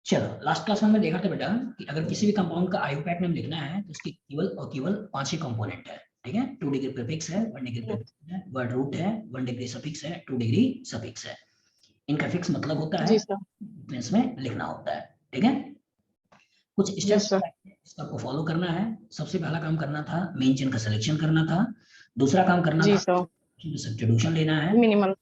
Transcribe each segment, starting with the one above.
चलो last class में हमने देखा था बेटा कि अगर किसी भी कंपाउंड का आयुपैक नेम लिखना है तो उसके केवल और केवल 5 ही कंपोनेंट है। ठीक है, 2 डिग्री प्रीफिक्स है, 1 डिग्री प्रीफिक्स है, वर्ड रूट है, 1 डिग्री सफिक्स है, 2 डिग्री सफिक्स है। इनका फिक्स मतलब होता है जी सर। सीक्वेंस में लिखना होता है। ठीक है, कुछ यस स्टेप्स सर। आपको फॉलो करना है। सबसे पहला काम करना था मेन चेन का सिलेक्शन करना था। दूसरा काम करना जी था सर। सब्स्टिट्यूशन लेना है। मिनिमल।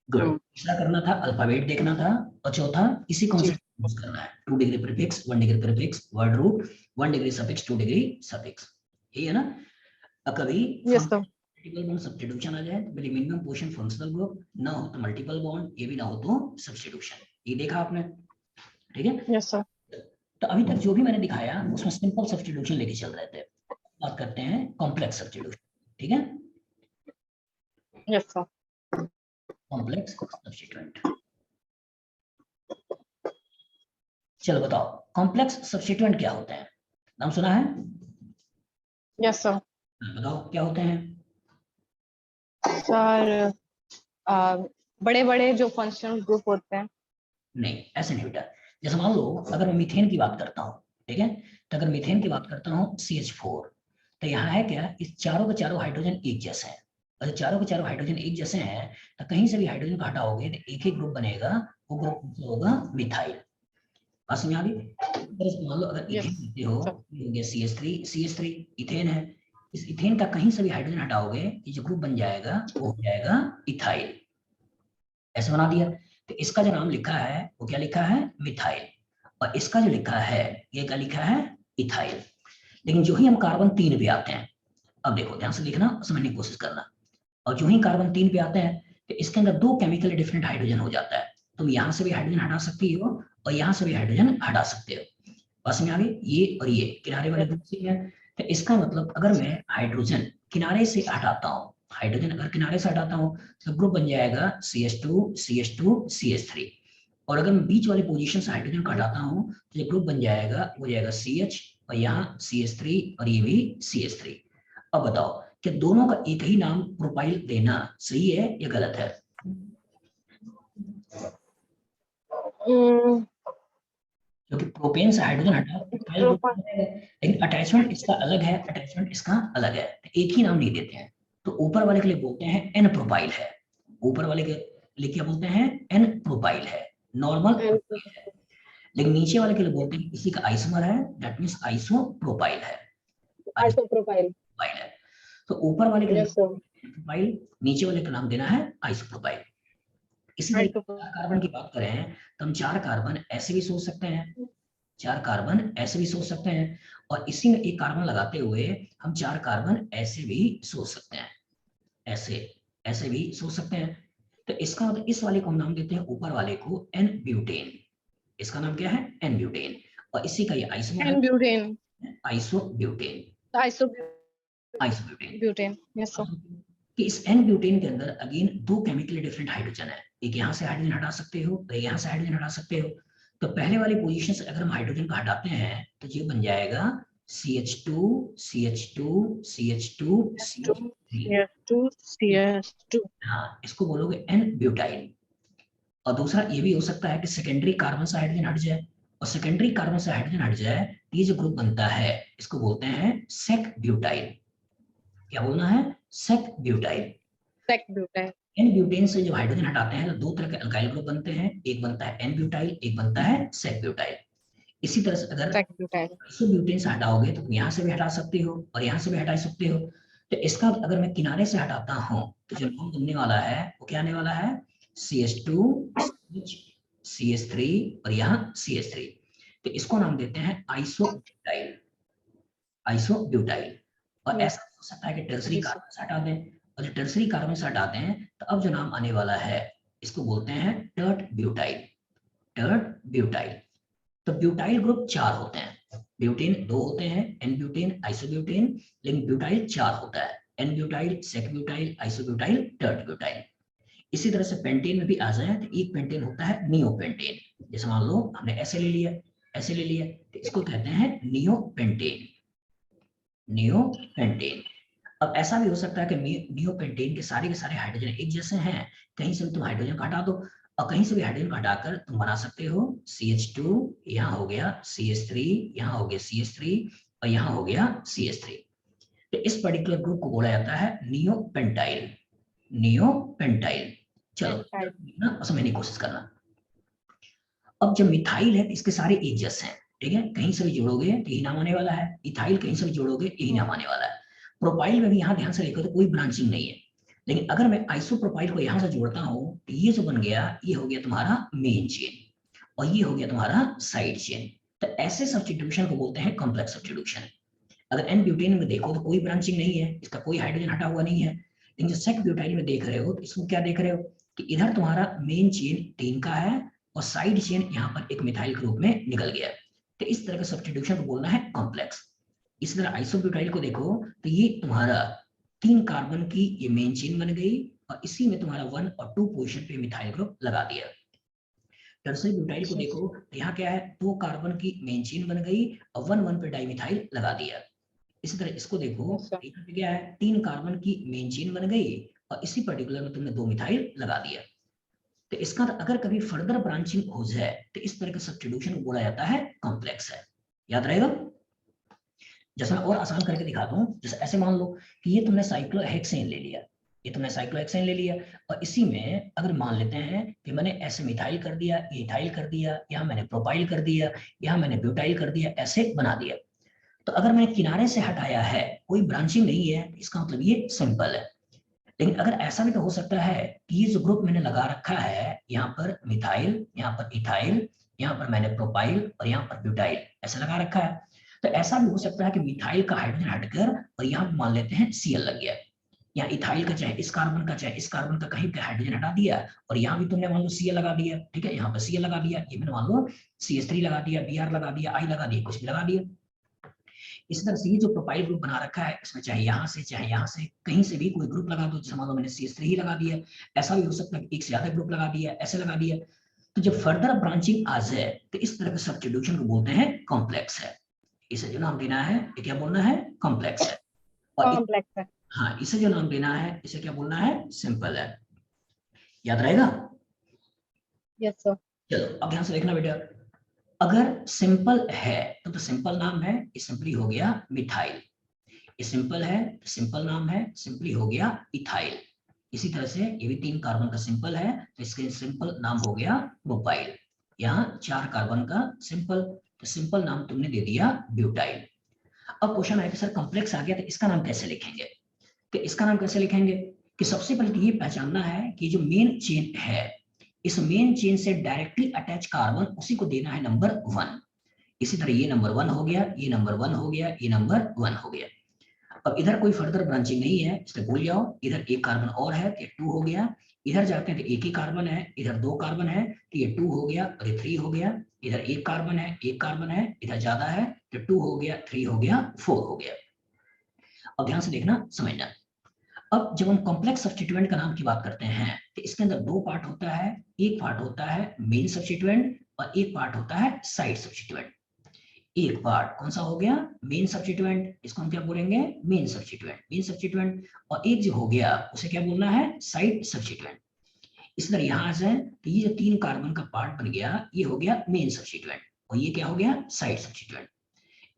गुड। तीसरा करना था अल्फाबेट देखना था। और चौथा इसी जी। कॉन्सेप्ट यूज करना है, 2 degree prefix, 1 degree prefix, word root, 1 degree suffix, 2 degree suffix. ये है ना। अब कभी yes sir. Multiple bond substitution आ जाए तो मिनिमम पोजीशन फंक्शनल ग्रुप ना हो तो मल्टीपल बॉन्ड, ये भी ना हो तो सब्स्टिट्यूशन। ये देखा आपने। ठीक है, यस सर। तो अभी तक जो भी मैंने दिखाया उसमें सिंपल सब्स्टिट्यूशन लेके चल रहे थे। बात करते हैं कॉम्प्लेक्स सब्स्टिट्यूशन। ठीक है, यस सर। Complex substituent. चलो बताओ कॉम्प्लेक्स सब्स्टिट्यूएंट क्या होते हैं, नाम सुना है? Yes sir. बताओ क्या होते हैं। सर बड़े बड़े जो फंक्शनल ग्रुप होते हैं। नहीं ऐसे नहीं बेटा। जैसे मान लो अगर मैं मीथेन की बात करता हूँ, ठीक है, तो अगर मीथेन की बात करता हूँ CH4, तो यहाँ है क्या, इस चारों के चारों हाइड्रोजन एक जैसे हैं। अगर चारों के चारों हाइड्रोजन एक जैसे हैं तो कहीं से भी हाइड्रोजन को हटाओगे तो एक ही ग्रुप बनेगा, वो ग्रुप होगा मिथाइल। बात समझ आ गई? मान लो अगर यस इथेन लेते हो, सर। ये हो गया CH3 इथेन है। इस इथेन का कहीं से भी हाइड्रोजन हटाओगे ये जो ग्रुप बन जाएगा वो हो जाएगा इथाइल। ऐसे बना दिया। तो इसका जो नाम लिखा है वो क्या लिखा है, मिथाइल। और इसका जो लिखा है ये क्या लिखा है, इथाइल। लेकिन जो ही हम कार्बन 3 पे आते हैं, अब देखो ध्यान से लिखना समझने की कोशिश करना। और जो ही कार्बन 3 पे आते हैं तो इसके अंदर दो केमिकली डिफरेंट हाइड्रोजन हो जाता है। तुम यहाँ से भी हाइड्रोजन हटा सकती हो और यहाँ से भी हाइड्रोजन हटा सकते हो। बस में आ गई, ये और ये किनारे वाले दो चीज है। तो इसका मतलब अगर मैं हाइड्रोजन किनारे से हटाता हूँ, हाइड्रोजन अगर किनारे से हटाता हूँ तो ग्रुप बन जाएगा CH2 CH2 CH3। और अगर मैं बीच वाली पोजीशन से हाइड्रोजन को हटाता हूँ तो जो ग्रुप बन जाएगा वो जाएगा CH और यहाँ CH3 और ये भी CH3। अब बताओ कि दोनों का एक ही नाम प्रोपाइल देना सही है या गलत है? क्योंकि प्रोपेन से हाइड्रोजन हटा प्रोपाइल ग्रुप बन जाएगा, लेकिन अटैचमेंट इसका अलग है, अटैचमेंट इसका अलग है, तो एक ही नाम नहीं देते हैं। तो ऊपर वाले के लिए बोलते हैं एन प्रोपाइल है, ऊपर वाले के लिए क्या बोलते हैं, एन प्रोपाइल है, नॉर्मल प्रोपाइल है। लेकिन नीचे वाले के लिए बोलते हैं इसी का आइसोमर है, दैट मींस आइसो प्रोपाइल है, आइसोप्रोपाइल। प्रोपाइल है। तो ऊपर वाले के लिए यस सर। प्रोपाइल, नीचे वाले का नाम देना है आइसोप्रोपाइल। इसी तरीके से चार कार्बन आइसोप्रोपाइल। की बात करें तो हम चार कार्बन ऐसे भी सोच सकते हैं, चार कार्बन ऐसे भी सोच सकते हैं, और इसी में एक कार्बन लगाते हुए हम चार कार्बन ऐसे भी सोच सकते हैं, ऐसे ऐसे भी सोच सकते हैं। तो इसका मतलब इस वाले को हम नाम देते हैं ऊपर वाले को एन ब्यूटेन। इसका नाम क्या है, एन ब्यूटेन। और इसी का ये आइसोमर है, and butane. Iso butane, iso butane. Butane. Yes sir. कि इस एन ब्यूटेन के अंदर अगेन दो केमिकली डिफरेंट हाइड्रोजन है, एक यहाँ से हाइड्रोजन हटा सकते हो और यहाँ से हाइड्रोजन हटा सकते हो। तो पहले वाली पोजीशन से अगर हम हाइड्रोजन को हटाते हैं तो ये बन जाएगा CH2 CH2 CH2 CH3। CS2 CS2। हाँ इसको बोलोगे एन ब्यूटाइल। और दूसरा ये भी हो सकता है कि सेकेंडरी कार्बन से हाइड्रोजन हट जाए, और सेकेंडरी कार्बन से हाइड्रोजन हट जाए तो ये जो ग्रुप बनता है इसको बोलते हैं सेक ब्यूटाइल। क्या बोलना है, सेक ब्यूटाइल। सेक ब्यूटेन। एन ब्यूटेन से जब हाइड्रोजन हटाते हैं तो दो तरह के अल्काइल ग्रुप बनते हैं, एक बनता है एन ब्यूटाइल, एक बनता है सेक ब्यूटाइल। इसी तरह से अगर सेक ब्यूटेन। आइसो ब्यूटेन से हटाओगे तो यहाँ से भी हटा सकते हो और यहाँ से भी हटा सकते हो। तो इसका अगर मैं किनारे से हटाता हूँ तो जो नाम बनने वाला है वो क्या आने वाला है, CH2 CH3 और यहाँ CH3। तो इसको नाम देते हैं आइसो ब्यूटाइल, आइसो ब्यूटाइल। और ऐसा हो सकता है कि टर्सरी जी सर। कार्बन से हटा दें, और जो टर्सरी कार्बन से हटाते हैं तो अब जो नाम आने वाला है इसको बोलते हैं टर्ट ब्यूटाइल, टर्ट ब्यूटाइल। तो ब्यूटाइल ग्रुप चार होते हैं, ब्यूटेन दो होते हैं, एन ब्यूटेन आइसोब्यूटेन, लेकिन ब्यूटाइल चार होता है, n butyl sec butyl isobutyl tert butyl. इसी तरह से पेंटेन में भी आ जाए तो एक पेंटेन होता है नियोपेंटेन। जैसे मान लो हमने ऐसे ले लिया, ऐसे ले लिया, तो इसको कहते हैं नियोपेंटेन, नियोपेंटेन। अब ऐसा भी हो सकता है कि नियोपेंटेन के सारे हाइड्रोजन एक जैसे हैं, कहीं से भी तुम हाइड्रोजन को हटा दो, और कहीं से भी हाइड्रोजन को हटाकर तुम बना सकते हो CH2, यहाँ हो गया CH3, यहाँ हो गया CH3 और यहाँ हो गया CH3। तो इस पर्टिकुलर ग्रुप को बोला जाता है नियोपेंटाइल। नियोपेंटाइल। चलो ना समझने की कोशिश करना। अब जब मिथाइल है तो इसके सारे एजेस हैं, ठीक है, कहीं से भी जोड़ोगे तो यही नाम आने वाला है। इथाइल कहीं से भी जोड़ोगे यही नाम आने वाला है। प्रोपाइल में भी यहाँ ध्यान से देखो तो कोई ब्रांचिंग नहीं है, लेकिन अगर मैं आइसोप्रोपाइल को यहाँ से जोड़ता हूँ तो ये जो बन गया ये हो गया तुम्हारा मेन चेन और ये हो गया तुम्हारा साइड चेन। तो ऐसे सब्स्टिट्यूशन को बोलते हैं कॉम्प्लेक्स सब्स्टिट्यूशन। अगर एन ब्यूटेन में देखो तो कोई ब्रांचिंग नहीं है, इसका कोई हाइड्रोजन हटा हुआ नहीं है, लेकिन जो सेक ब्यूटाइल में देख रहे हो तो इसमें क्या देख रहे हो कि इधर तुम्हारा मेन चेन 3 का है और साइड चेन यहाँ पर एक मिथाइल के रूप में निकल गया। तो इस तरह का सब्स्टिट्यूशन को बोलना है कॉम्प्लेक्स। इस तरह आइसोब्यूटाइल को देखो तो ये तुम्हारा 3 कार्बन की ये मेन चेन बन गई और इसी में तुम्हारा 1 और 2 पोजीशन पे मिथाइल ग्रुप लगा दिया। टर्सरी ब्यूटाइल को देखो तो यहाँ क्या है 2 कार्बन की मेन चेन बन गई और 1 पे डाइमिथाइल लगा दिया। इसी तरह इसको देखो यहाँ पे क्या है 3 कार्बन की मेन चेन बन गई और इसी पर्टिकुलर में तुमने 2 मिथाइल लगा दिया। तो इसका अगर कभी फर्दर ब्रांचिंग हो जाए तो इस तरह के सब्स्टिट्यूशन को बोला जाता है कॉम्प्लेक्स है। याद रहेगा। जैसे मैं और आसान करके दिखाता हूँ, जैसे ऐसे मान लो कि ये तुमने साइक्लोहेक्सेन ले लिया, ये तुमने साइक्लोहेक्सेन ले लिया और इसी में अगर मान लेते हैं कि मैंने ऐसे मिथाइल कर दिया, इथाइल कर दिया, यहाँ मैंने प्रोपाइल कर दिया, यहाँ मैंने ब्यूटाइल कर दिया, ऐसे बना दिया। तो अगर मैंने किनारे से हटाया है, कोई ब्रांचिंग नहीं है, इसका मतलब ये सिंपल है। लेकिन अगर ऐसा भी तो हो सकता है कि ये जो ग्रुप मैंने लगा रखा है, यहाँ पर मिथाइल, यहाँ पर इथाइल, यहाँ पर मैंने प्रोपाइल और यहाँ पर ब्यूटाइल ऐसा लगा रखा है, तो ऐसा भी हो सकता है कि मिथाइल का हाइड्रोजन हटकर और यहाँ पर मान लेते हैं Cl लग गया। यहाँ इथाइल का चाहे इस कार्बन का चाहे इस कार्बन का कहीं का हाइड्रोजन हटा दिया और यहाँ भी तुमने मान लो Cl लगा दिया, ठीक है, यहाँ पर Cl लगा दिया, ये मैंने मान लो CH3 लगा दिया, Br लगा दिया, I लगा दिया, कुछ भी लगा दिया। इस तरह से ये जो प्रोपाइल ग्रुप बना रखा है इसमें चाहे यहाँ से कहीं से भी कोई ग्रुप लगा दो, जैसे मान लो मैंने CH3 ही लगा दिया, ऐसा भी हो सकता है एक से ज्यादा ग्रुप लगा दिया, ऐसे लगा दिया। तो जब फर्दर ब्रांचिंग आ जाए तो इस तरह के सब्स्टिट्यूशन को बोलते हैं कॉम्प्लेक्स है। इसे जो नाम देना है ये क्या बोलना है कॉम्प्लेक्स है। और कॉम्प्लेक्स है। हाँ, इसे जो नाम देना है इसे क्या बोलना है सिंपल है। याद रहेगा। Yes sir. चलो अब ध्यान से देखना बेटा, अगर सिंपल है तो सिंपल नाम है, ये सिंपली हो गया मिथाइल। ये सिंपल है, सिंपल नाम है, सिंपली हो गया इथाइल। इसी तरह से ये भी 3 कार्बन का सिंपल है तो इसके सिंपल नाम हो गया प्रोपाइल। यहाँ 4 कार्बन का सिंपल, तो सिंपल नाम तुमने दे दिया ब्यूटाइल। अब क्वेश्चन है कि सर कॉम्प्लेक्स आ गया तो इसका नाम कैसे लिखेंगे। तो इसका नाम कैसे लिखेंगे कि सबसे पहले तो ये पहचानना है कि जो मेन चेन है इस मेन चेन से डायरेक्टली अटैच कार्बन उसी को देना है नंबर 1। इसी तरह ये नंबर 1 हो गया, ये नंबर 1 हो गया, ये नंबर 1 हो गया। अब इधर कोई फर्दर ब्रांचिंग नहीं है इसलिए भूल जाओ, इधर एक कार्बन और है तो 2 हो गया, इधर जाते हैं तो एक ही कार्बन है, इधर 2 कार्बन है तो ये 2 हो गया और ये 3 हो गया, इधर एक कार्बन है, इधर ज्यादा है तो 2 हो गया, 3 हो गया, 4 हो गया। अब ध्यान से देखना समझना, अब जब हम कॉम्प्लेक्स सब्स्टिट्यूएंट का नाम की बात करते हैं तो इसके अंदर 2 पार्ट होता है, एक पार्ट होता है मेन सब्स्टिट्यूएंट और एक पार्ट होता है साइड सब्स्टिट्यूएंट। एक पार्ट कौन सा हो गया मेन सब्स्टिट्यूएंट, इसको हम क्या बोलेंगे मेन सब्स्टिट्यूएंट, और एक जो हो गया उसे क्या बोलना है साइड सब्स्टिट्यूएंट। इस तरह यहां आ जाए तो ये जो 3 कार्बन का पार्ट बन गया ये हो गया मेन सब्स्टिट्यूएंट और ये क्या हो गया साइड सब्स्टिट्यूएंट।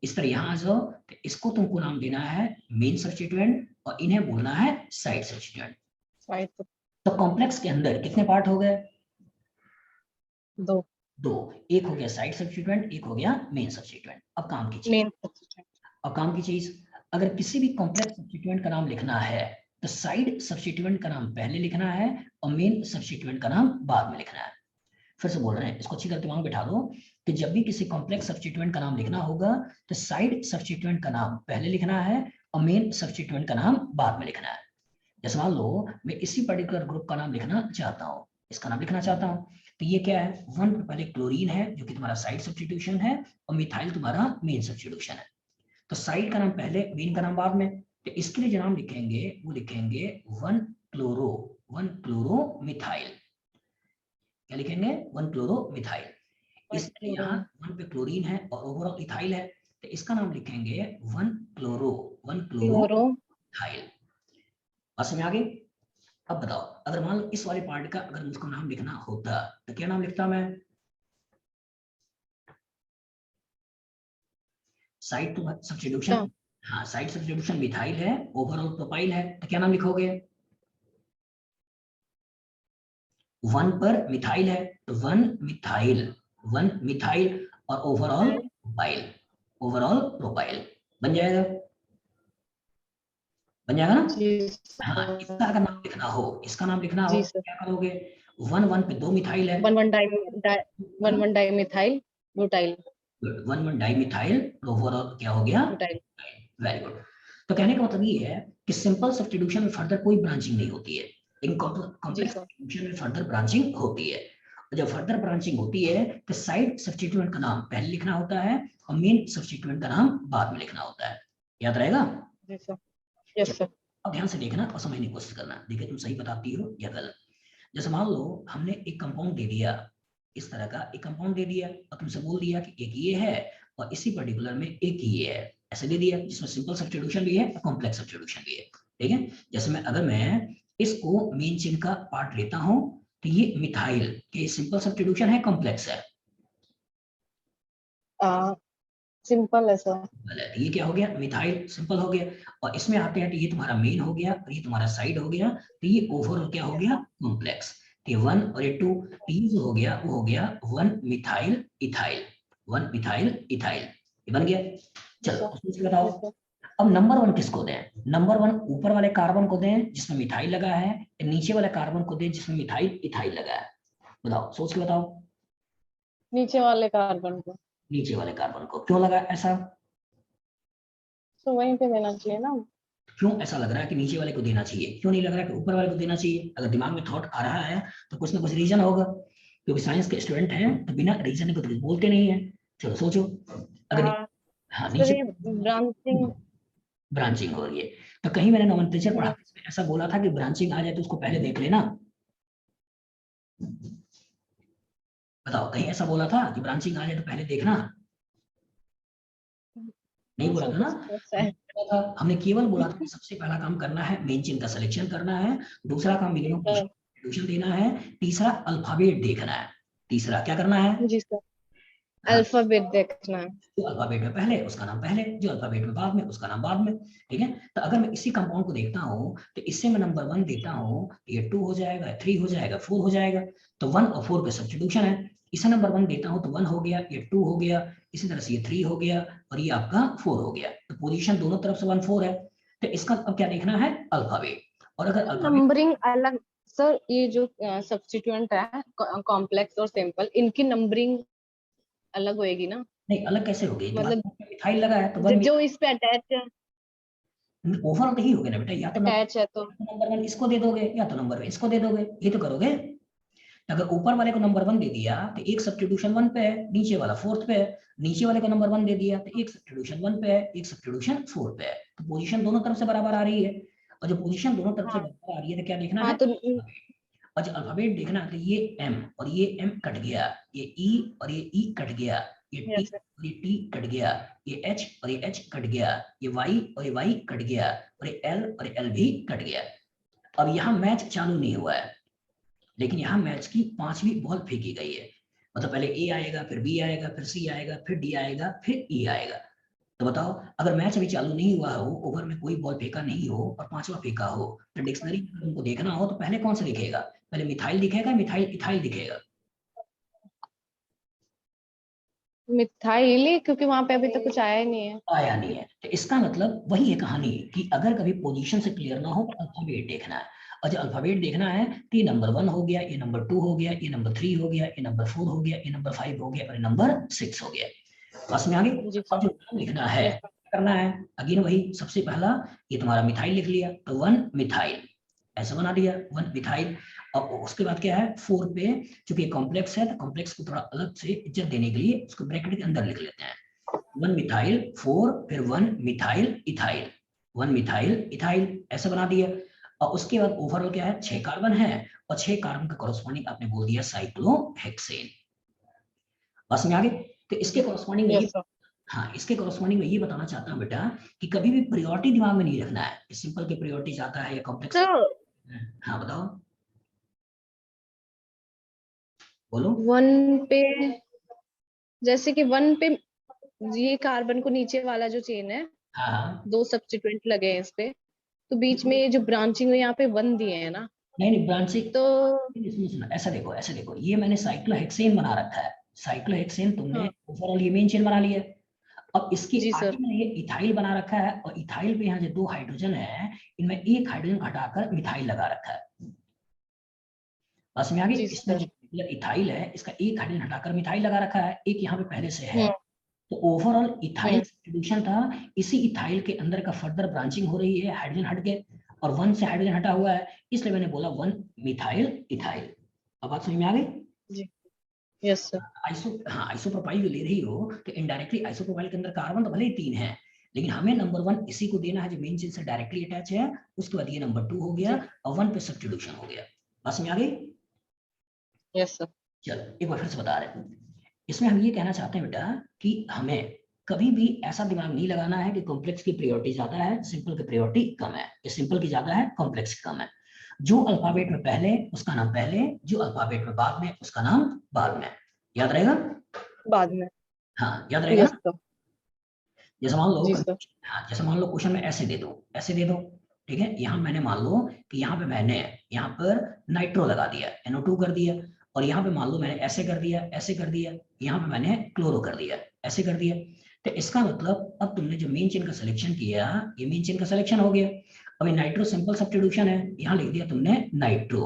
इस तरह यहां आ जाओ तो इसको तुमको नाम देना है मेन सब्स्टिट्यूएंट और इन्हें बोलना है साइड सब्स्टिट्यूएंट। तो कॉम्प्लेक्स के अंदर कितने पार्ट हो गए 2, एक हो गया साइड सब्स्टिट्यूएंट, एक हो गया मेन सब्स्टिट्यूएंट। अब काम की चीज, अगर किसी भी कॉम्प्लेक्स सब्स्टिट्यूएंट का नाम लिखना है तो साइड सब्स्टिट्यूएंट का नाम पहले लिखना है और मेन सब्स्टिट्यूएंट का नाम बाद में लिखना है। फिर से बोल रहे हैं, इसको अच्छी तरह दिमाग में बिठा दो कि जब भी किसी कॉम्प्लेक्स सब्स्टिट्यूएंट का नाम लिखना होगा तो साइड सब्स्टिट्यूएंट का नाम पहले लिखना है और मेन सब्स्टिट्यूएंट का नाम बाद में लिखना है। जैसे मान लो मैं इसी पर्टिकुलर ग्रुप का नाम लिखना चाहता हूँ, इसका नाम लिखना चाहता हूँ तो ये क्या है 1 पे पहले क्लोरीन है जो कि तुम्हारा साइड सब्स्टिट्यूशन है और मिथाइल तुम्हारा मेन सब्स्टिट्यूशन है। तो साइड का नाम पहले मेन का नाम बाद में, तो इसके लिए जो नाम लिखेंगे वो लिखेंगे 1 क्लोरो मिथाइल। क्या लिखेंगे 1 क्लोरो मिथाइल। इस यहाँ 1 पे क्लोरीन है और ओवरऑल इथाइल है तो इसका नाम लिखेंगे 1 क्लोरो मिथाइल। समझ में आ गई। अब बताओ, अगर मान लो इस वाले पार्ट का अगर मुझको नाम लिखना होता तो क्या नाम लिखता मैं? साइड तो सब्स्टिट्यूशन, हाँ साइड सब्स्टिट्यूशन मिथाइल है, ओवरऑल प्रोपाइल है, तो क्या नाम लिखोगे? 1 पर मिथाइल है तो 1 मिथाइल और ओवरऑल प्रोपाइल, ओवरऑल प्रोपाइल बन जाएगा, बन जाएगा ना? जी हाँ, सर। इसका अगर नाम लिखना हो, इसका नाम लिखना हो जी सर। क्या करोगे? 1 पे 2 मिथाइल है, 1 di methyl butyl. 1 di methyl, overall क्या हो गया? ब्यूटाइल। Very good. तो कहने का मतलब ये है कि सिंपल सब्स्टिट्यूशन में फर्दर कोई ब्रांचिंग नहीं होती है, लेकिन जी कॉम्प्लेक्स सर। सब्स्टिट्यूशन में फर्दर ब्रांचिंग होती है। और जब फर्दर ब्रांचिंग होती है तो साइड सब्स्टिट्यूएंट का नाम पहले लिखना होता है और मेन सब्स्टिट्यूएंट का नाम बाद में लिखना होता है। याद रहेगा? जी सर। Yes sir. अब ध्यान से देखना और समझने की कोशिश करना, देखिए तुम सही बताती हो या गलत। जैसे मान लो हमने एक कंपाउंड दे दिया, इस तरह का एक कंपाउंड दे दिया और तुमसे बोल दिया कि एक ये है और इसी पर्टिकुलर में एक ये है, ऐसे दे दिया जिसमें सिंपल सब्स्टिट्यूशन भी है और कॉम्प्लेक्स सब्स्टिट्यूशन भी है। ठीक है, जैसे मैं अगर मैं इसको मेन चेन का पार्ट लेता हूं तो ये मिथाइल के सिंपल सब्स्टिट्यूशन है, कॉम्प्लेक्स है? सिंपल है सर। गलत। ये क्या हो गया? मिथाइल सिंपल हो गया। और इसमें आते हैं तो ये तुम्हारा मेन हो गया और ये तुम्हारा साइड हो गया, तो ये ओवरऑल क्या हो गया? कॉम्प्लेक्स। तो ये 1 और ये 2, तो ये जो हो गया वो हो गया 1 मिथाइल इथाइल, 1 मिथाइल इथाइल, ये बन गया। चलो उसमें से बताओ, अब नंबर 1 किसको दें? नंबर 1 ऊपर वाले कार्बन को दें जिसमें मिथाइल लगा है, या नीचे वाले कार्बन को दें जिसमें मिथाइल इथाइल लगा है? बताओ, सोच के बताओ। नीचे वाले कार्बन को। नीचे वाले कार्बन को, क्यों लगा ऐसा? तो वहीं पे देना चाहिए ना। क्यों ऐसा लग रहा है कि नीचे वाले को देना चाहिए, क्यों नहीं लग रहा है कि ऊपर वाले को देना चाहिए? अगर दिमाग में थॉट आ रहा है तो कुछ ना कुछ रीजन होगा, क्योंकि साइंस के स्टूडेंट हैं तो बिना रीजन के तो कुछ बोलते नहीं है। चलो सोचो। अगर हाँ सर नीचे ये ब्रांचिंग। ब्रांचिंग हो रही है तो कहीं मैंने नोमेनक्लेचर पढ़ा इसमें ऐसा बोला था कि ब्रांचिंग आ जाए तो उसको पहले देख लेना। बताओ, कहीं ऐसा बोला था कि ब्रांचिंग आ जाए तो पहले देखना? नहीं बोला था ना? हमने बोला था, हमने केवल बोला था कि सबसे पहला काम करना है मेन चेन का सिलेक्शन करना है, दूसरा काम मिनिमम सॉल्यूशन देना है, तीसरा अल्फाबेट देखना है। तीसरा क्या करना है? जी सर। हाँ, अल्फाबेट देखना है। जो अल्फाबेट में पहले उसका नाम पहले, जो अल्फाबेट में बाद में उसका नाम बाद में। ठीक है, तो अगर मैं इसी कंपाउंड को देखता हूँ तो इससे मैं नंबर 1 देता हूँ, ये 2 हो जाएगा, 3 हो जाएगा, 4 हो जाएगा, तो 1 और 4 पे सब्स्टिट्यूशन है। इसे नंबर 1 देता हूँ तो 1 हो गया, ये 2 हो गया, इसी तरह से ये 3 हो गया और ये आपका 4 हो गया। तो पोजीशन दोनों तरफ से 1 4 है। तो इसका अब क्या देखना है? अल्फाबेट। और अगर अल्फाबेट नंबरिंग अलग। सर ये जो सब्स्टिट्यूएंट है कॉम्प्लेक्स और सिंपल, इनकी नंबरिंग अलग होएगी ना। नहीं, अलग कैसे होगी? तुम्हारे मतलब पास में मिथाइल लगा है तो 1 जो इस पे अटैच ओवरऑल नहीं होगा ना बेटा, या तो है तो। नंबर 1 इसको दे दोगे या तो नंबर 1 इसको दे दोगे, ये तो करोगे। अगर ऊपर वाले को नंबर 1 दे दिया तो एक सब्स्टिट्यूशन 1 पे है, नीचे वाला 4th पे है। नीचे वाले को नंबर 1 दे दिया तो एक सब्स्टिट्यूशन 1 पे है, एक सब्स्टिट्यूशन 4 पे है। तो पोजीशन दोनों तरफ से बराबर आ रही है। और जब पोजीशन दोनों तरफ से हाँ। बराबर आ रही है तो क्या देखना हाँ है? तो और जब अल्फाबेट देखना है तो ये M और ये M कट गया, ये E और ये E कट गया, ये T यस और ये T कट गया, ये H और ये H कट गया, ये Y और ये Y कट गया और ये L और ये L भी कट गया। अब यहाँ मैच चालू नहीं हुआ है, लेकिन यहाँ मैच की 5वीं बॉल फेंकी गई है। मतलब पहले ए आएगा, फिर बी आएगा, फिर सी आएगा, फिर डी आएगा, फिर ई आएगा। तो बताओ, अगर मैच अभी चालू नहीं हुआ हो, ओवर में कोई बॉल फेंका नहीं हो और 5वां फेंका हो, तो डिक्शनरी में तुमको देखना हो तो पहले कौन सा दिखेगा? पहले मिथाइल दिखेगा, मिथाइल इथाइल दिखेगा? मिथाइल, क्योंकि वहां पे अभी तक कुछ आया ही नहीं है। आया नहीं है, तो इसका मतलब वही है कहानी कि अगर कभी पोजीशन से क्लियर ना हो तो अल्फाबेट देखना है। और जब अल्फाबेट देखना है तो ये नंबर 1 हो गया, ये नंबर 2 हो गया, ये नंबर 3 हो गया, ये नंबर 4 हो गया, ये नंबर 5 हो गया और ये नंबर 6 हो गया। बस में आगे। जी अब सर। जो नाम लिखना है यस क्या करना है? अगेन वही, सबसे पहला ये तुम्हारा मिथाइल लिख लिया तो 1 मिथाइल, ऐसा बना दिया 1 मिथाइल। अब उसके बाद क्या है? 4 पे, चूंकि कॉम्प्लेक्स है तो कॉम्प्लेक्स को थोड़ा अलग से इज्जत देने के लिए उसको ब्रैकेट के अंदर लिख लेते हैं। 1 मिथाइल 4, फिर 1 मिथाइल इथाइल, 1 मिथाइल इथाइल, ऐसा बना दिया। और उसके बाद ओवरऑल क्या है? 6 कार्बन है और 6 कार्बन का कॉरस्पॉन्डिंग आपने बोल दिया साइक्लोहेक्सेन। बस में आगे। तो इसके कॉरस्पॉन्डिंग में ये, यस सर। हाँ इसके कॉरस्पॉन्डिंग में ये बताना चाहता हूँ बेटा कि कभी भी प्रायोरिटी दिमाग में नहीं रखना है, सिंपल के प्रायोरिटी जाता है या कॉम्प्लेक्स। हाँ बताओ, बोलो। 1 पे, जैसे कि 1 पे ये कार्बन को नीचे वाला जो चेन है, हाँ हाँ, 2 सब्स्टिट्यूएंट लगे हैं इस पे, तो बीच में ये जो ब्रांचिंग है यहाँ पे 1 दिए है ना, नहीं नहीं ब्रांचिंग, तो सुनो सुनो, ऐसा देखो ऐसा देखो, ये मैंने साइक्लोहेक्सेन बना रखा है, साइक्लोहेक्सेन तुमने हाँ ओवरऑल ये मेन चेन बना लिया है। अब इसके जी आगे सर, मैंने ये इथाइल बना रखा है, और इथाइल पे यहाँ जो 2 हाइड्रोजन है, इनमें एक हाइड्रोजन हटाकर मिथाइल लगा रखा है। बस में आगे जी इसमें सर। जो इथाइल है, इसका एक हाइड्रोजन हटाकर मिथाइल लगा रखा है, एक यहाँ पे पहले से है। हम्म तो ओवरऑल इथाइल हम्म सब्स्टिट्यूशन था, इसी इथाइल के अंदर का फर्दर ब्रांचिंग हो रही है, हाइड्रोजन हट के, और 1 से हाइड्रोजन हटा हुआ है, इसलिए मैंने बोला 1 मिथाइल इथाइल। अब बात समझ में आ गई। जी, यस सर। हाँ आइसोप्रोपाइल जो ले रही हो, तो इनडायरेक्टली आइसोप्रोपाइल के अंदर कार्बन तो भले ही 3 है, लेकिन हमें नंबर 1 इसी को देना है जो मेन चेन से डायरेक्टली अटैच है, उसके बाद ये नंबर 2 हो गया, जी, और 1 पे सब्स्टिट्यूशन हो गया। बात समझ में आ गई। Yes sir. चलो एक बार फिर से बता रहे हैं, इसमें हम ये कहना चाहते हैं बेटा कि हमें कभी भी ऐसा दिमाग नहीं लगाना है कि कॉम्प्लेक्स की प्रायोरिटी ज्यादा है, सिंपल की प्रायोरिटी कम है, या सिंपल की ज्यादा है, कॉम्प्लेक्स की कम है। जो अल्फाबेट में पहले उसका नाम पहले, जो अल्फाबेट में बाद में उसका नाम बाद में। याद रहेगा। बाद में। हाँ याद रहेगा यस ना। सर। जैसे मान लो जी सर। हाँ जैसे मान लो क्वेश्चन में ऐसे दे दो, ऐसे दे दो, ठीक है, यहाँ मैंने मान लो कि यहाँ पे मैंने यहाँ पर नाइट्रो लगा दिया, NO2 कर दिया, और यहाँ पे मान लो मैंने ऐसे कर दिया, ऐसे कर दिया, यहाँ पे मैंने क्लोरो कर दिया, ऐसे कर दिया। तो इसका मतलब अब तुमने जो मेन चेन का सिलेक्शन किया, ये मेन चेन का सिलेक्शन हो गया। अब ये नाइट्रो सिंपल सब्स्टिट्यूशन है, यहाँ लिख दिया तुमने नाइट्रो,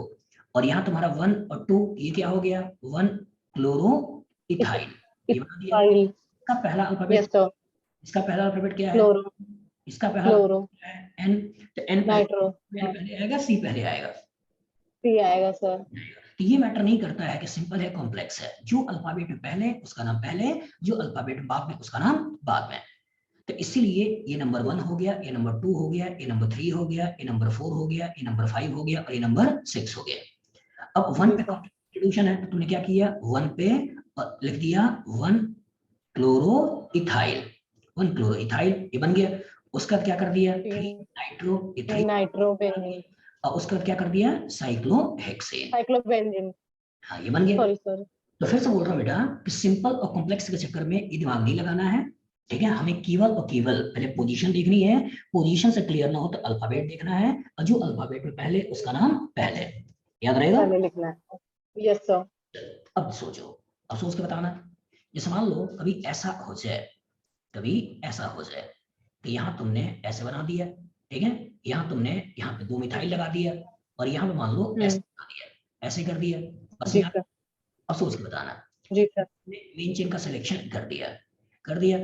और यहाँ तुम्हारा 1 और 2 ये क्या हो गया, 1 क्लोरो इथाइल, ये बना दिया। इथाइल। इसका पहला अल्फाबेट, यस सर। इसका पहला अल्फाबेट क्या है, क्लोरो। इसका पहला क्लोरो। अल्फाबेट क्या है, एन। तो एन नाइट्रो। पहले, एन हाँ, पहले आएगा, सी पहले आएगा। सी आएगा सर। तो ये मैटर नहीं करता है कि सिंपल है कॉम्प्लेक्स है, जो अल्फाबेट में पहले उसका नाम पहले, जो अल्फाबेट में बाद में उसका नाम बाद में। तो इसीलिए ये नंबर 1 हो गया, ये नंबर 2 हो गया, ये नंबर 3 हो गया, ये नंबर 4 हो गया, ये नंबर 5 हो गया, और ये नंबर 6 हो गया। अब 1 जी पे सर। कॉन्स्टिट्यूशन है, तो तुमने क्या किया, 1 पे लिख दिया 1 क्लोरो इथाइल, 1 क्लोरो इथाइल, ये बन गया। उसका क्या कर दिया, 3 नाइट्रो, ये 3, नाइट्रो बेंजीन। और उसका क्या कर दिया, साइक्लोहेक्सेन। साइक्लोबेंजीन। हाँ ये बन गया। Sorry sorry. तो फिर से बोल रहा हूँ बेटा कि सिंपल और कॉम्प्लेक्स के चक्कर में ये दिमाग नहीं लगाना है, ठीक है। हमें केवल और केवल पहले पोजीशन देखनी है, पोजीशन से क्लियर ना हो तो अल्फाबेट देखना है, और जो अल्फाबेट में पहले उसका नाम पहले। याद रहेगा। पहले लिखना है। Yes sir. अब सोचो, अब सोच के बताना। जैसे मान लो कभी ऐसा हो जाए, कभी ऐसा हो जाए कि यहाँ तुमने ऐसे बना दिया, ठीक है, यहाँ तुमने यहाँ पे 2 मिथाइल लगा दिया, और यहाँ पे मान लो ऐसे बना दिया, ऐसे कर दिया, बस जी यहाँ। सर। अब सोच के बताना, जी सर। मेन चेन का सिलेक्शन कर दिया, कर दिया।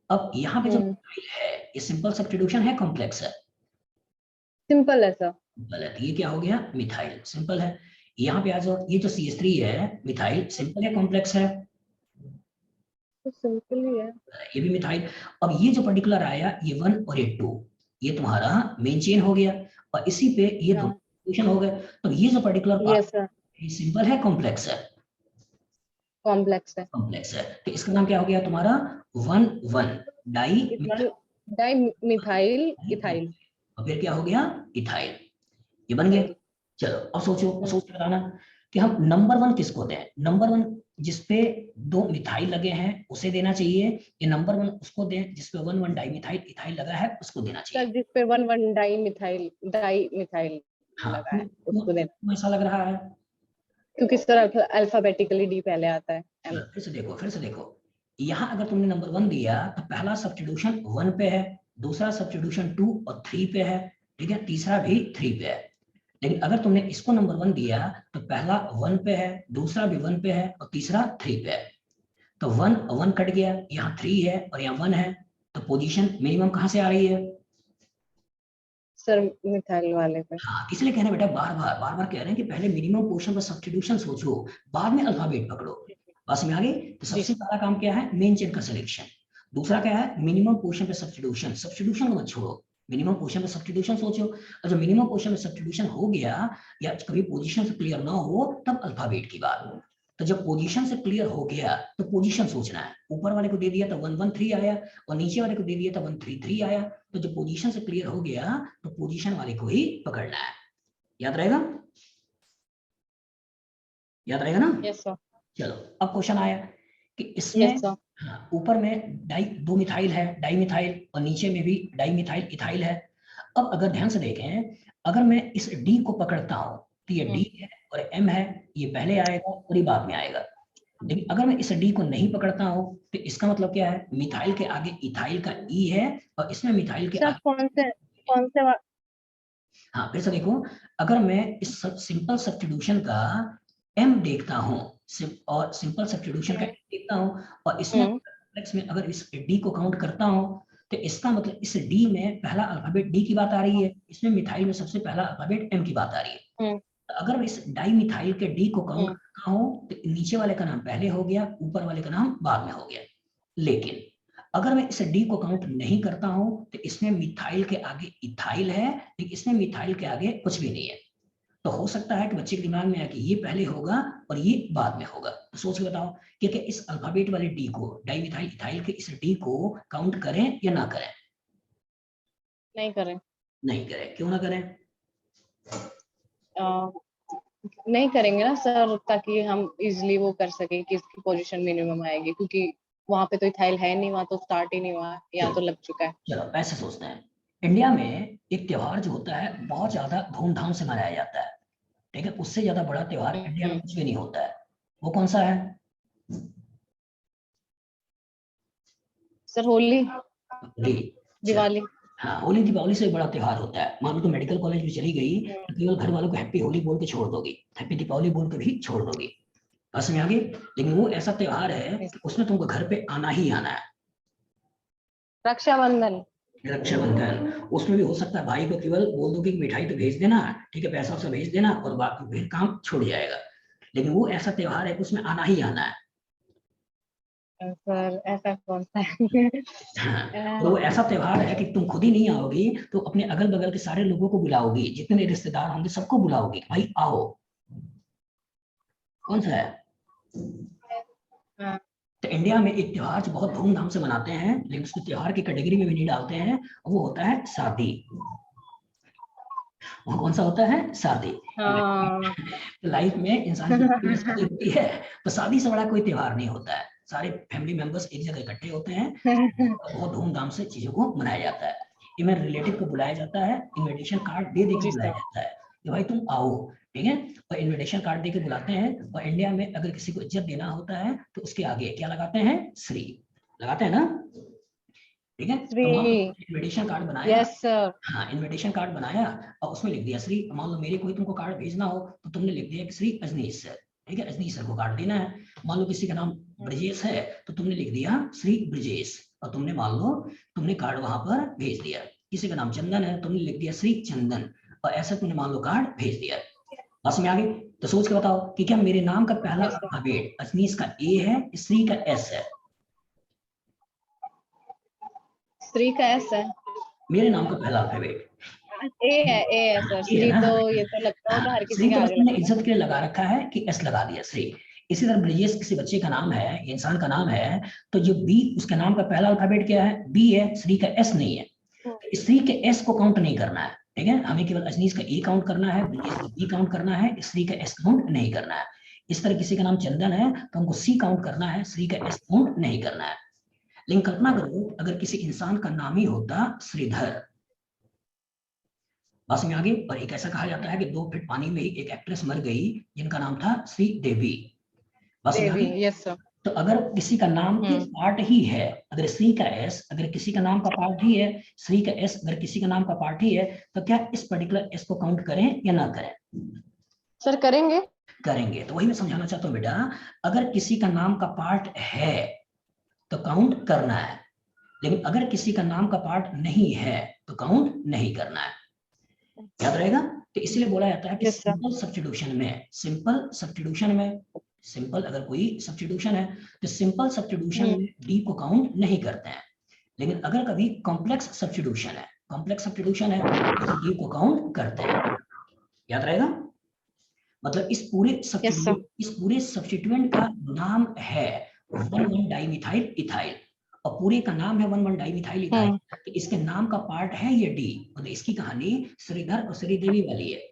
अब यहाँ पे जो हम्म मिथाइल है, ये सिंपल सब्स्टिट्यूशन है, कॉम्प्लेक्स है। सिंपल है सर। गलत, ये क्या हो गया, मिथाइल, सिंपल है। यहाँ पे आ जाओ, ये जो CH3 है मिथाइल, सिंपल है, कॉम्प्लेक्स है, तो सिंपल ही है। ये भी मिथाइल। अब ये जो पर्टिकुलर आया, ये 1 और ये 2, ये तुम्हारा मेन चेन हो गया, और इसी पे ये दो हाँ। सब्स्टिट्यूशन हो गए। तो ये जो पर्टिकुलर पार्ट, यस सर। ये सिंपल है, कॉम्प्लेक्स है, कॉम्प्लेक्स है। कॉम्प्लेक्स है। तो इसका नाम क्या हो गया तुम्हारा, 1 1 di ethyl. Di methyl methyl, ethyl. और फिर क्या हो गया, इथाइल, ये बन गया। इथाइल। चलो अब सोचो, अब हम्म सोच के बताना कि हम नंबर 1 किसको दें। नंबर 1 जिसपे 2 मिथाइल लगे हैं उसे देना चाहिए, या नंबर 1 उसको दें जिसपे 1 1 डाई मिथाइल इथाइल लगा है, उसको देना सर, चाहिए। जिस पे 1 1 डाई मिथाइल हाँ लगा है क्यों उसको देना, क्यों ऐसा लग रहा है। क्योंकि सर अल्फाबेटिकली डी पहले आता है, एम। चलो फिर से देखो, फिर से देखो, यहाँ अगर तुमने नंबर 1 दिया तो पहला सब्स्टिट्यूशन 1 पे है, दूसरा सब्स्टिट्यूशन 2 और 3 पे है, ठीक है, तीसरा भी 3 पे है। लेकिन अगर तुमने इसको नंबर 1 दिया तो पहला 1 पे है, दूसरा भी 1 पे है, और तीसरा 3 पे है। तो 1 1 कट गया, यहाँ 3 है और यहाँ 1 है, तो पोजीशन मिनिमम कहाँ से आ रही है। सर मिथाइल वाले पे। हाँ इसलिए कहना बेटा, बार बार कह रहे हैं कि पहले मिनिमम पोर्शन पर सब्स्टिट्यूशन सोचो, बाद में अल्फाबेट पकड़ो। बस में आ गई। तो जी सबसे पहला काम क्या है, मेन चेन का सिलेक्शन। दूसरा क्या है, मिनिमम पोर्शन पे सब्स्टिट्यूशन, सब्स्टिट्यूशन को मत छोड़ो, मिनिमम पोर्शन पे सब्स्टिट्यूशन सोचो। और जब मिनिमम पोर्शन में सब्स्टिट्यूशन हो गया, या कभी पोजीशन से क्लियर ना हो, तब अल्फाबेट की बात। तो जब पोजीशन से क्लियर हो गया तो पोजीशन सोचना है। ऊपर वाले को दे दिया तो 1 1 3 आया, और नीचे वाले को दे दिया तो 1 3 3 आया। तो जब पोजीशन से क्लियर हो गया तो पोजीशन वाले को ही पकड़ना है। याद रहेगा? याद रहेगा ना? Yes sir. चलो अब क्वेश्चन आया कि इसमें यस सर। हाँ, ऊपर में दो मिथाइल है, डाइमिथाइल, और नीचे में भी डाइमिथाइल इथाइल है। अब अगर ध्यान से देखें, अगर मैं इस डी को पकड़ता हूं तो ये डी है और एम है, ये पहले आएगा और ये बाद में आएगा। लेकिन अगर मैं इस डी को नहीं पकड़ता हूं तो इसका मतलब क्या है, मिथाइल के आगे इथाइल का ई है और इसमें मिथाइल के सर आगे कौन से हाँ फिर से देखो, अगर मैं इस सिंपल सब्स्टिट्यूशन का m देखता हूँ और सिंपल सब्स्टिट्यूशन का m देखता हूँ और इसमें कॉम्प्लेक्स में अगर इस d को काउंट करता हूँ तो इसका मतलब इस d में पहला अल्फाबेट d की बात आ रही है, इसमें मिथाइल में सबसे पहला अल्फाबेट m की बात आ रही है। तो अगर इस डाइमिथाइल के d को काउंट करता हूँ तो नीचे वाले का नाम पहले हो गया, ऊपर वाले का नाम बाद में हो गया। लेकिन अगर मैं इस डी को काउंट नहीं करता हूं तो इसमें मिथाइल के आगे इथाइल है, लेकिन इसमें मिथाइल के आगे कुछ भी नहीं है। तो हो सकता है कि बच्चे के दिमाग में आए कि ये पहले होगा और ये बाद में होगा। तो सोच के बताओ कि इस अल्फाबेट वाले डी को, डाइमिथाइल इथाइल के इस डी को काउंट करें या ना करें? नहीं करें। नहीं करें, क्यों ना करें? नहीं करेंगे ना सर, ताकि हम इजिली वो कर सके कि इसकी पोजीशन मिनिमम आएगी, क्योंकि वहां पे तो इथाइल है नहीं, वहां तो स्टार्ट ही नहीं हुआ, या तो लग चुका है। चलो ऐसे सोचते हैं, इंडिया में एक त्योहार जो होता है बहुत ज्यादा धूमधाम से मनाया जाता है, ठीक है, उससे ज्यादा बड़ा त्योहार इंडिया में कुछ भी नहीं होता है। वो कौन सा है? सर होली, होली। दिवाली। हाँ, होली दीपावली से बड़ा त्योहार होता है। मान लो तो मेडिकल कॉलेज में चली गई तो केवल घर वालों को हैप्पी होली बोल के छोड़ दोगी, हैप्पी दीपावली बोल के भी छोड़ दोगी, बस में आगे। लेकिन वो ऐसा त्योहार है कि उसमें तुमको घर पे आना ही आना है। रक्षाबंधन। रक्षाबंधन, उसमें भी हो सकता है भाई को केवल बोल दो कि मिठाई तो भेज देना, ठीक है, पैसा वैसा भेज देना और बाकी फिर काम छूट जाएगा। लेकिन वो ऐसा त्योहार है कि उसमें आना ही आना है। सर ऐसा कौन सा है? हाँ, तो वो ऐसा त्योहार है कि तुम खुद ही नहीं आओगी तो अपने अगल बगल के सारे लोगों को बुलाओगी, जितने रिश्तेदार होंगे सबको बुलाओगी, भाई आओ। कौन सा है? तो इंडिया में एक त्योहार जो बहुत धूमधाम से मनाते हैं लेकिन उसको त्योहार की कैटेगरी में भी नहीं डालते हैं, वो होता है शादी। वो कौन सा होता है? शादी। हाँ। लाइफ में इंसान की शादी होती है तो शादी से बड़ा कोई त्योहार नहीं होता है। सारे फैमिली मेंबर्स एक जगह इकट्ठे होते हैं, बहुत धूमधाम से चीजों को मनाया जाता है। इवन रिलेटिव को बुलाया जाता है, इनविटेशन कार्ड दे के जी बुलाया सर। जाता है कि भाई तुम आओ, ठीक है, और इनविटेशन कार्ड दे के बुलाते हैं। और इंडिया में अगर किसी को इज्जत देना होता है तो उसके आगे क्या लगाते हैं? श्री लगाते हैं ना, ठीक है। तो मान लो इनविटेशन कार्ड बनाया, यस सर। हाँ इनविटेशन कार्ड बनाया और उसमें लिख दिया श्री। मान लो मेरे को ही तुमको कार्ड भेजना हो तो तुमने लिख दिया कि श्री अजनीश सर, ठीक है, अजनीश सर को कार्ड देना है। मान लो किसी का नाम ब्रजेश है तो तुमने लिख दिया श्री ब्रजेश, और तुमने मान लो तुमने कार्ड वहां पर भेज दिया। किसी का नाम चंदन है, तुमने लिख दिया श्री चंदन, और ऐसा तुमने मान लो कार्ड भेज दिया। बस में आगे तो सोच के बताओ कि क्या मेरे नाम का पहला अल्फाबेट अजनीश का ए है, श्री का एस है? श्री का एस है। मेरे नाम का पहला अल्फाबेट ए है सर। ये है श्री ना। तो ये तो लगता होगा हर किसी श्री के तो बस आगे तुमने लगता है। इज्जत के लिए लगा रखा है कि एस लगा दिया श्री। इसी तरह ब्रजेश किसी बच्चे का नाम है, इंसान का नाम है, तो जो बी उसके नाम का पहला अल्फाबेट क्या है? बी है, श्री का एस नहीं है। तो श्री के एस को काउंट नहीं करना है, ठीक है, हमें केवल अजनीश का ए काउंट करना है, ब्रजेश का बी काउंट करना है, श्री का एस काउंट नहीं करना है। इस तरह किसी का नाम चंदन है तो हमको सी काउंट करना है, श्री का एस काउंट नहीं करना है। लेकिन कल्पना करो अगर किसी इंसान का नाम ही होता श्रीधर, बस में आगे। और एक ऐसा कहा जाता है कि 2 फीट पानी में ही एक एक्ट्रेस मर गई जिनका नाम था श्री देवी, बस में आगे। Yes sir. तो अगर किसी का नाम की पार्ट ही है, अगर श्री का एस अगर किसी का नाम का पार्ट ही है, श्री का एस अगर किसी का नाम का पार्ट ही है, तो क्या इस पर्टिकुलर एस को काउंट करें या ना करें? सर करेंगे। करेंगे। तो वही मैं समझाना चाहता हूँ बेटा, अगर किसी का नाम का पार्ट है तो काउंट करना है, लेकिन अगर किसी का नाम का पार्ट नहीं है तो काउंट नहीं करना है। याद रहेगा? तो इसलिए बोला जाता है कि सिंपल सब्स्टिट्यूशन में सिंपल अगर कोई सब्स्टिट्यूशन है तो सिंपल सब्स्टिट्यूशन में डी को काउंट नहीं करते हैं। लेकिन अगर कभी कॉम्प्लेक्स सब्स्टिट्यूशन है तो डी को काउंट करते हैं। याद रहेगा? मतलब इस पूरे सब्स्टिट्यूएंट का नाम है 1,1-डाइमिथाइल इथाइल, और पूरे का नाम है 1,1-डाइमिथाइल इथाइल, तो इसके नाम का पार्ट है ये डी। मतलब इसकी कहानी श्रीधर और श्रीदेवी वाली है।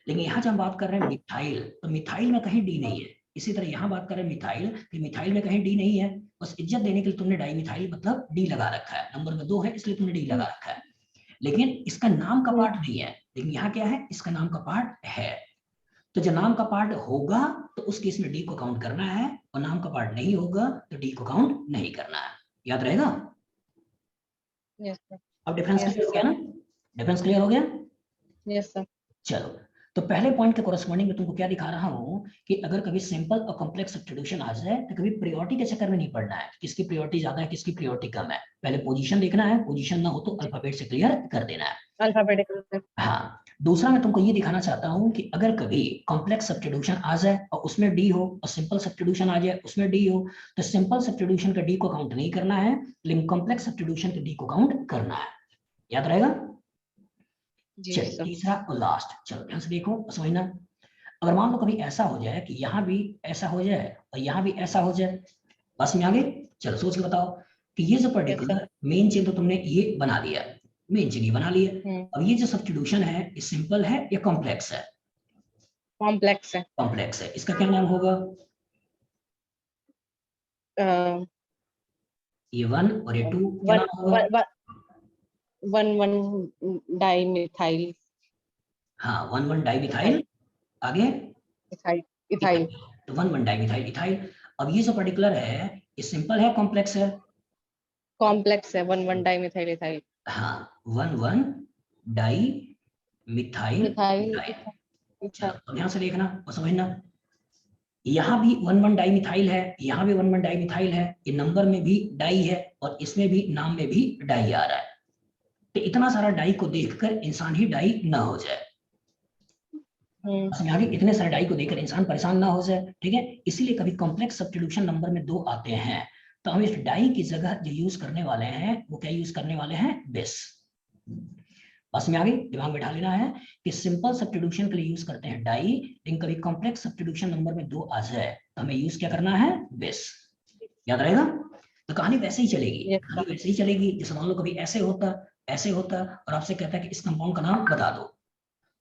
लेकिन यहाँ जब हम बात कर रहे हैं मिथाइल, तो मिथाइल में कहीं डी नहीं है। इसी तरह यहाँ बात कर रहे हैं मिथाइल, कि मिथाइल में कहीं डी नहीं है। बस इज्जत देने के लिए तुमने डाई मिथाइल मतलब डी लगा रखा है, नंबर में 2 है इसलिए तुमने डी लगा रखा है, लेकिन इसका नाम का पार्ट नहीं है। लेकिन यहाँ क्या है, इसका नाम का पार्ट है। तो जो नाम का पार्ट होगा तो उस केस में डी को काउंट करना है, और नाम का पार्ट नहीं होगा तो डी को काउंट नहीं करना है। याद रहेगा? Yes sir. अब डिफरेंस Yes, क्लियर हो गया ना? डिफरेंस क्लियर हो गया? Yes sir. चलो, तो पहले पॉइंट के कोरस्पॉन्डिंग में तुमको क्या दिखा रहा हूं कि अगर कभी सिंपल और कॉम्प्लेक्स सब्स्टिट्यूशन आ जाए तो कभी प्रायोरिटी के चक्कर में नहीं पड़ना है, किसकी प्रायोरिटी ज्यादा है किसकी प्रायोरिटी कम है। पहले पोजीशन देखना है, पोजीशन ना हो तो अल्फाबेट से क्लियर कर देना है। अल्फाबेटिकल। हाँ, दूसरा मैं तुमको ये दिखाना चाहता हूँ कि अगर कभी कॉम्प्लेक्स सब्स्टिट्यूशन आ जाए और उसमें डी हो, और सिंपल सब्स्टिट्यूशन आ जाए उसमें डी हो, तो सिंपल सब्स्टिट्यूशन का डी को काउंट नहीं करना है, लेकिन कॉम्प्लेक्स सब्स्टिट्यूशन के डी को काउंट करना है। याद रहेगा? चलिए, तीसरा और लास्ट, चलो ध्यान से देखो समझना। अगर मान लो कभी ऐसा हो जाए कि यहाँ भी ऐसा हो जाए और यहाँ भी ऐसा हो जाए, बस में आगे चलो सोच के बताओ कि ये जो पर्टिकुलर मेन चेन तो तुमने ये बना लिया, मेन चेन ये बना लिया। अब ये जो सब्स्टिट्यूशन है ये सिंपल है या कॉम्प्लेक्स है? कॉम्प्लेक्स है। कॉम्प्लेक्स है। इसका क्या नाम होगा? ये 1 और ये 2 क्या नाम होगा? 1,1 डाई मिथाइल। हाँ, 1,1 डाई मिथाइल। आगे इथाइल। तो 1,1 डाई मिथाइल इथाइल। अब ये जो पर्टिकुलर है ये सिंपल है कॉम्प्लेक्स है? कॉम्प्लेक्स है। 1,1 डाई मिथाइल इथाइल। हाँ, 1,1 डाई मिथाइल इथाइल। चलो तो ध्यान से देखना और समझना, यहाँ भी 1,1 डाई मिथाइल है, यहाँ भी 1,1 डाई मिथाइल है, ये नंबर में भी डाई है और इसमें भी नाम में भी डाई आ रहा है। तो इतना सारा डाई को देखकर इंसान ही डाई ना हो जाए, यहाँ भी इतने सारे डाई को देखकर इंसान परेशान ना हो जाए, ठीक है। इसीलिए कभी कॉम्प्लेक्स सब्स्टिट्यूशन नंबर में 2 आते हैं तो हम इस डाई की जगह जो यूज करने वाले हैं वो क्या यूज करने वाले हैं? बेस। बस में आगे दिमाग में ढाल लेना है कि सिंपल सब्स्टिट्यूशन के लिए यूज करते हैं डाई, लेकिन कभी कॉम्प्लेक्स सब्स्टिट्यूशन नंबर में 2 आ जाए तो हमें यूज क्या करना है? बेस। याद रहेगा? तो कहानी वैसे ही चलेगी, कहानी वैसे ही चलेगी। जैसे मान लो कभी ऐसे होता और आपसे कहता है कि इस कंपाउंड का नाम बता दो,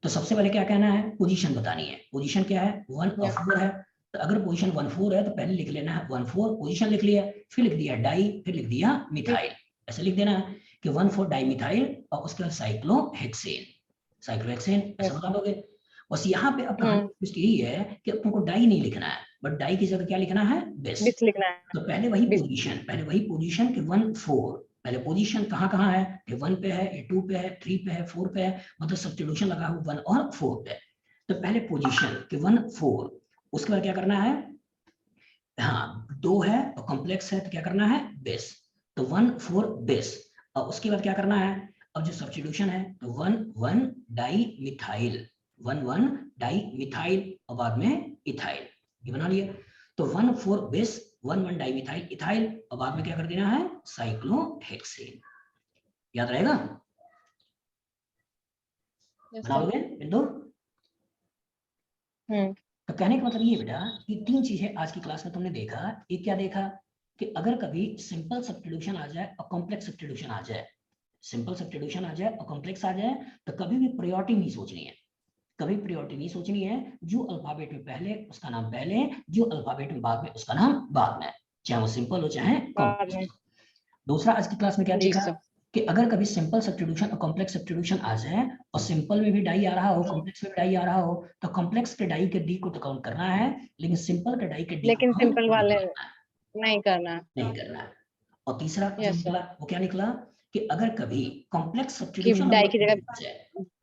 तो सबसे पहले क्या कहना है? पोजीशन बतानी है। पोजीशन क्या है? 1 और 4 है। तो अगर पोजीशन 1 4 है तो पहले लिख लेना है 1 4, पोजीशन लिख लिया, फिर लिख दिया डाई, फिर लिख दिया मिथाइल। ऐसे लिख देना है कि 1 4 डाई मिथाइल और उसके बाद साइक्लोहेक्सेन। साइक्लोहेक्सेन ऐसा बता दोगे। बस यहाँ पे अब यही है कि तुमको डाई नहीं लिखना है, बट डाई की जगह क्या लिखना है? बेस लिखना है। तो पहले वही पोजीशन कि 1 4, पहले पोजीशन कहाँ है? ये 1 पे है, ये 2 पे है, 3 पे है, 4 पे है, मतलब सब्स्टिट्यूशन लगा हुआ 1 और 4 पे। तो पहले पोजीशन कि 1 4, उसके बाद क्या करना है? हाँ, 2 है और कॉम्प्लेक्स है तो क्या करना है? बेस। तो 1 4 बेस। और उसके बाद क्या करना है? अब जो सब्स्टिट्यूशन है तो 1 1 डाई मिथाइल, 1 1 डाई मिथाइल और बाद में इथाइल, ये बना लिया। तो 1 4 बेस, 1 1 डाई मिथाइल इथाइल और बाद में क्या कर देना है? साइक्लोहेक्सेन। याद रहेगा? बना लोगे बिंदु? तो कहने का मतलब ये बेटा कि 3 चीजें आज की क्लास में तुमने देखा। एक क्या देखा कि अगर कभी सिंपल सब्स्टिट्यूशन आ जाए और कॉम्प्लेक्स सब्स्टिट्यूशन आ जाए, सिंपल सब्स्टिट्यूशन आ जाए और कॉम्प्लेक्स आ जाए, तो कभी भी प्रायोरिटी नहीं सोचनी है, कभी प्रायोरिटी नहीं सोचनी है। जो अल्फाबेट में पहले उसका नाम पहले, जो अल्फाबेट में बाद में उसका नाम बाद में, चाहे वो सिंपल हो चाहे कॉम्प्लेक्स। दूसरा आज की क्लास में क्या देखा कि अगर कभी सिंपल सब्स्टिट्यूशन और कॉम्प्लेक्स सब्स्टिट्यूशन आ जाए और सिंपल में भी डाई आ रहा हो, कॉम्प्लेक्स में भी डाई आ रहा हो, तो कॉम्प्लेक्स के डाई के डी को तो काउंट करना है, लेकिन सिंपल के डाई के डी लेकिन सिंपल वाले नहीं करना है। और तीसरा जो निकला वो क्या निकला कि अगर कभी कॉम्प्लेक्स सब्स्टिट्यूशन डाई की जगह,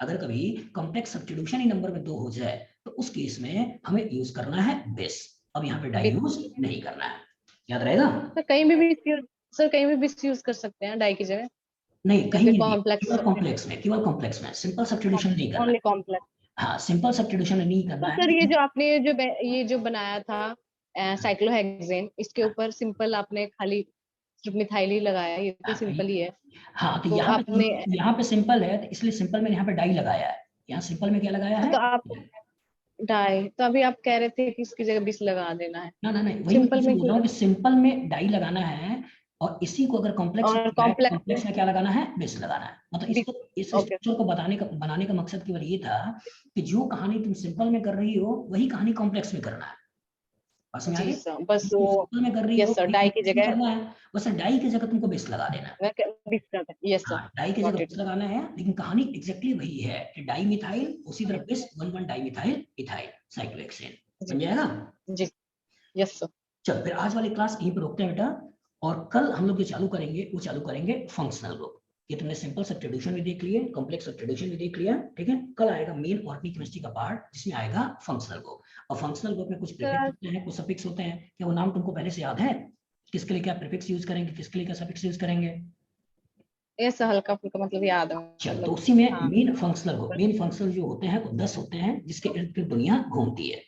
अगर कभी कॉम्प्लेक्स सब्स्टिट्यूशन ही नंबर में 2 हो जाए तो उस केस में हमें यूज करना है बेस। अब यहाँ पे डाई यूज नहीं करना है। याद रहेगा? तो कहीं भी बेस यूज कर सकते हैं डाई की जगह? नहीं, कहीं नहीं, केवल कॉम्प्लेक्स में सिंपल सब्स्टिट्यूशन नहीं करना। Only complex. हाँ, सिंपल सब्स्टिट्यूशन नहीं करना है। सर ये जो बनाया था साइक्लोहेक्सेन, इसके ऊपर सिंपल आपने खाली सिर्फ मिथाइल ही लगाया, ये तो सिंपल ही है। हाँ, तो यहाँ पे सिंपल है तो इसलिए सिंपल में यहाँ पे डाई लगाया है। यहाँ सिंपल में क्या लगाया है? तो आप डाई, तो अभी आप कह रहे थे कि इसकी जगह बिस लगा देना है। ना, वही सिंपल में डाई लगाना है और इसी को अगर कॉम्प्लेक्स और कॉम्प्लेक्स कॉम्प्लेक्स में क्या लगाना है, बेस लगाना है। मतलब Base, इस okay. स्ट्रक्चर को बनाने का मकसद केवल ये था कि जो कहानी तुम सिंपल में कर रही हो वही कहानी कॉम्प्लेक्स में करना है। समझ आ जी गई? सर, बस जो तुम वो सिंपल में कर रही हो यस सर, वही डाई की complex में जगह करना है, बस डाई की जगह तुमको बेस लगा देना है। यस सर, हाँ, डाई की गॉट जगह इट। बेस लगाना है, लेकिन कहानी एग्जैक्टली वही है कि डाई मिथाइल उसी तरह base 1,1 dimethyl ethyl cyclohexane. जी बन जाएगा? जी, यस सर। चल फिर आज वाली क्लास यहीं पर रोकते हैं बेटा, और कल हम लोग जो चालू करेंगे वो चालू करेंगे फंक्शनल ग्रुप। ये तुमने सिंपल सब्स्टिट्यूशन भी देख लिए, कॉम्प्लेक्स सब्स्टिट्यूशन भी देख लिया, ठीक है। कल आएगा मेन ऑर्गेनिक केमिस्ट्री का पार्ट जिसमें आएगा फंक्शनल ग्रुप। और फंक्शनल ग्रुप में कुछ प्रीफिक्स होते हैं, कुछ सफिक्स होते हैं। क्या वो नाम तुमको पहले से याद है? किसके लिए क्या प्रीफिक्स यूज करेंगे, किसके लिए क्या सफिक्स यूज करेंगे? यस सर, हल्का फुल्का मतलब याद है, चल, तो मतलब उसी में हाँ। Main functional group, main functional जो होते हैं वो 10 होते हैं जिसके इर्द गिर्द दुनिया घूमती है।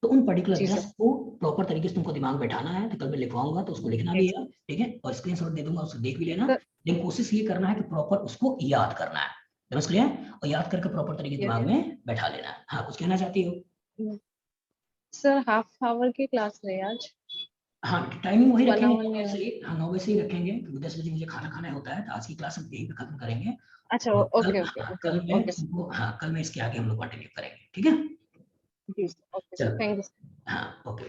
तो उन पर्टिकुलर जी 10 सर, को प्रॉपर तरीके से तुमको दिमाग में बैठाना है। तो कल मैं लिखवाऊंगा तो उसको लिखना भी यस है, ठीक है, और स्क्रीनशॉट दे दूंगा, उसको देख भी लेना। सर, लेकिन कोशिश ये करना है कि प्रॉपर उसको याद करना है। समझ गया? और याद करके प्रॉपर तरीके से दिमाग यस में बैठा लेना है। हाँ, कुछ कहना चाहती हो? सर, हाफ आवर की क्लास है आज, हाँ, टाइमिंग वही 1 रखेंगे, आवर 9 नहीं बजे से होगा। ही। हाँ, 9 बजे से ही रखेंगे क्योंकि 10 बजे मुझे खाना खाना होता है। तो आज की क्लास हम यहीं पे खत्म करेंगे। अच्छा, और कल, ओके ओके हाँ, ओके कल मैं ओके सर, तुमको, हाँ, कल मैं इसके आगे हम लोग कंटिन्यू करेंगे, ठीक है। जी ओके सर, चलो, थैंक यू। हाँ, ओके।